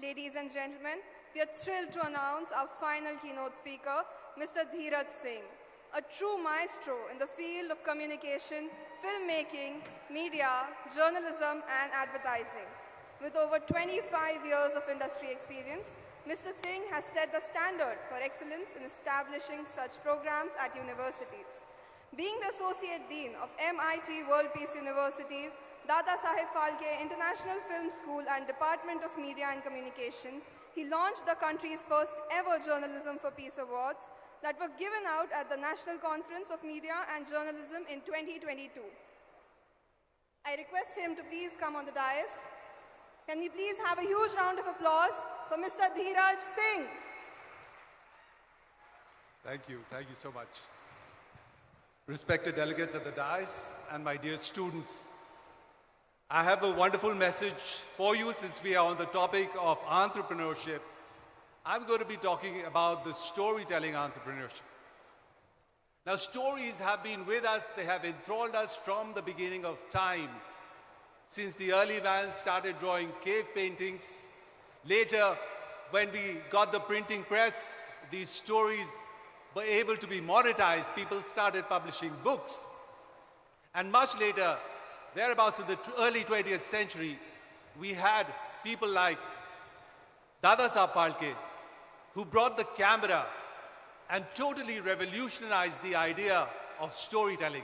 Ladies and gentlemen, we are thrilled to announce our final keynote speaker, Mr. Dhiraj Singh, a true maestro in the field of communication, filmmaking, media, journalism, and advertising. With over 25 years of industry experience, Mr. Singh has set the standard for excellence in establishing such programs at universities. Being the Associate Dean of MIT-WPU University's Dada-Saheb Phalke International Film School and Department of Media and Communication, he launched the country's first ever Journalism for Peace Awards that were given out at the National Conference of Media and Journalism in 2022. I request him to please come on the dais. Can we please have a huge round of applause for Mr. Dhiraj Singh? Thank you so much. Respected delegates at the dais and my dear students, I have a wonderful message for you since we are on the topic of entrepreneurship. I'm going to be talking about the storytelling entrepreneurship. Now, stories have been with us, they have enthralled us from the beginning of time. Since the early man started drawing cave paintings, later when we got the printing press, these stories were able to be monetized. People started publishing books. And much later, thereabouts in the early 20th century, we had people like Dada-Saheb Phalke, who brought the camera and totally revolutionized the idea of storytelling.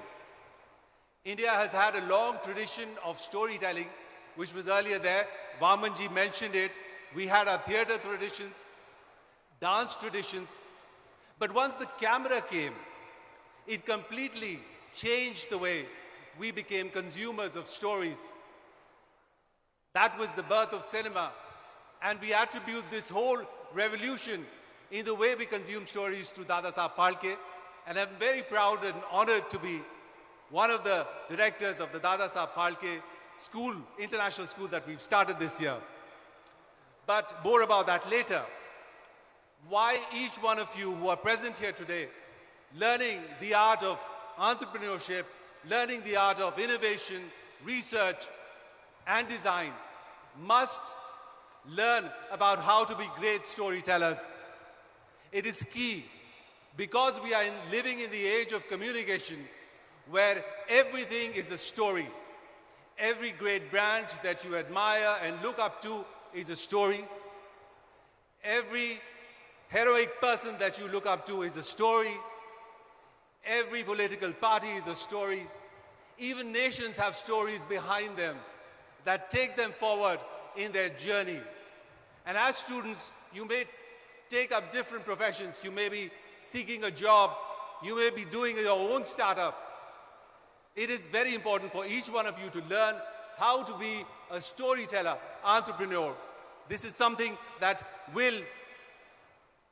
India has had a long tradition of storytelling, which was earlier there. Vamanji mentioned it. We had our theater traditions, dance traditions. But once the camera came, it completely changed the way we became consumers of stories. That was the birth of cinema. And we attribute this whole revolution in the way we consume stories to Dada-Saheb Phalke. And I'm very proud and honored to be one of the directors of the Dada-Saheb Phalke School, international school that we've started this year. But more about that later. Why each one of you who are present here today, learning the art of entrepreneurship, learning the art of innovation, research, and design, must learn about how to be great storytellers. It is key because we are living in the age of communication where everything is a story. Every great brand that you admire and look up to is a story. Every heroic person that you look up to is a story. Every political party is a story. Even nations have stories behind them that take them forward in their journey. And as students, you may take up different professions. You may be seeking a job. You may be doing your own startup. It is very important for each one of you to learn how to be a storyteller, entrepreneur. This is something that will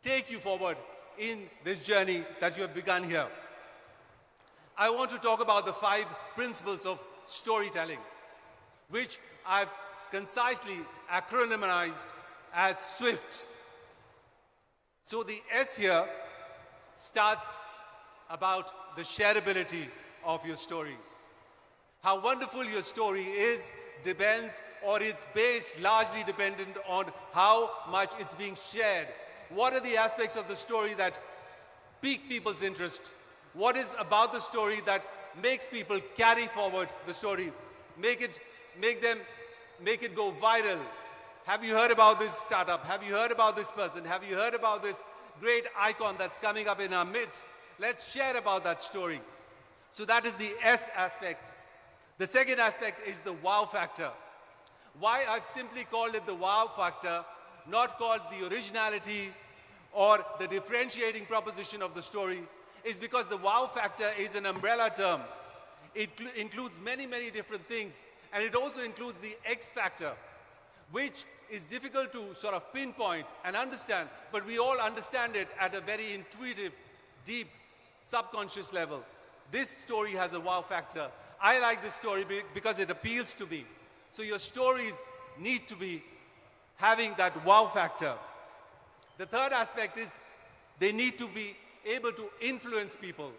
take you forward in this journey that you have begun here. I want to talk about the 5 principles of storytelling, which I've concisely acronymized as SWIFT. So the S here starts about the shareability of your story. How wonderful your story is depends or is based largely dependent on how much it's being shared. What are the aspects of the story that pique people's interest? What is about the story that makes people carry forward the story, make it go viral? Have you heard about this startup? Have you heard about this person? Have you heard about this great icon that's coming up in our midst? Let's share about that story. So that is the S aspect. The second aspect is the wow factor. Why I've simply called it the wow factor, not called the originality or the differentiating proposition of the story, is because the wow factor is an umbrella term. It includes many, many different things, and it also includes the X factor, which is difficult to sort of pinpoint and understand, but we all understand it at a very intuitive, deep, subconscious level. This story has a wow factor. I like this story because it appeals to me. So your stories need to be having that wow factor. The third aspect is they need to be able to influence people.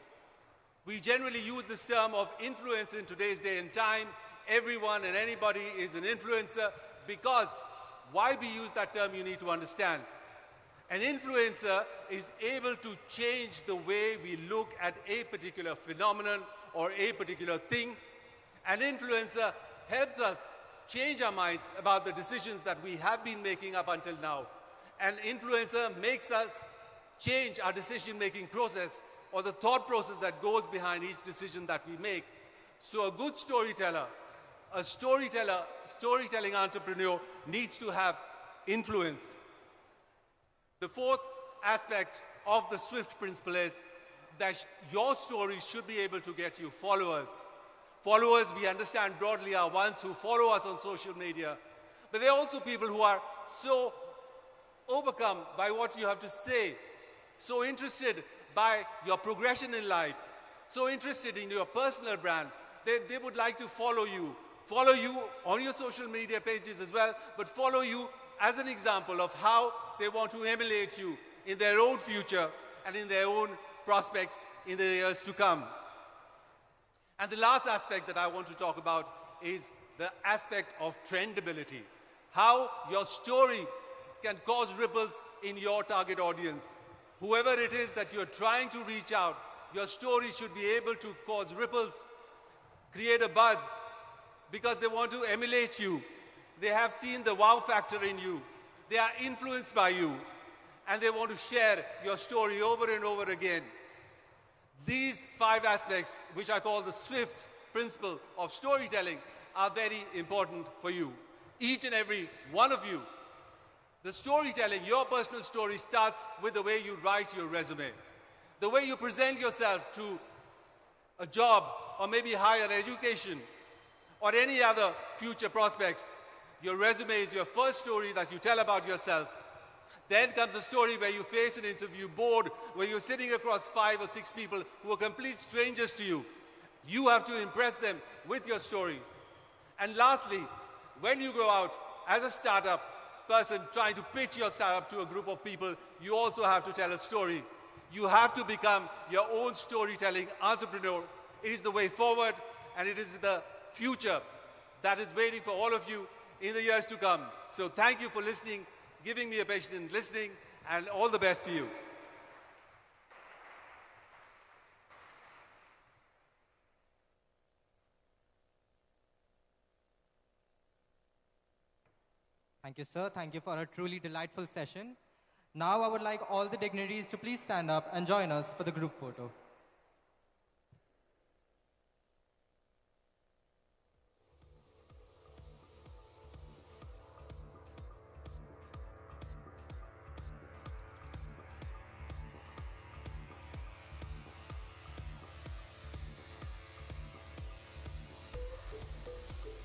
We generally use this term of influence in today's day and time. Everyone and anybody is an influencer because why we use that term you need to understand. An influencer is able to change the way we look at a particular phenomenon or a particular thing. An influencer helps us change our minds about the decisions that we have been making up until now. An influencer makes us change our decision-making process or the thought process that goes behind each decision that we make. So a good storyteller, a storytelling entrepreneur needs to have influence. The fourth aspect of the SWIFT principle is that your story should be able to get you followers. Followers, we understand broadly, are ones who follow us on social media, but there are also people who are so overcome by what you have to say, so interested by your progression in life, so interested in your personal brand, they would like to follow you on your social media pages as well, but follow you as an example of how they want to emulate you in their own future and in their own prospects in the years to come. And the last aspect that I want to talk about is the aspect of trendability. How your story can cause ripples in your target audience. Whoever it is that you're trying to reach out, your story should be able to cause ripples, create a buzz, because they want to emulate you. They have seen the wow factor in you. They are influenced by you, and they want to share your story over and over again. These 5 aspects, which I call the SWIFT principle of storytelling, are very important for you. Each and every one of you. The storytelling, your personal story, starts with the way you write your resume, the way you present yourself to a job or maybe higher education or any other future prospects. Your resume is your first story that you tell about yourself. Then comes a story where you face an interview board, where you're sitting across 5 or 6 people who are complete strangers to you. You have to impress them with your story. And lastly, when you go out as a startup person trying to pitch your startup to a group of people, you also have to tell a story. You have to become your own storytelling entrepreneur. It is the way forward, and it is the future that is waiting for all of you in the years to come. So thank you for listening, giving me a patient listening, and all the best to you. Thank you, sir. Thank you for a truly delightful session. Now I would like all the dignitaries to please stand up and join us for the group photo.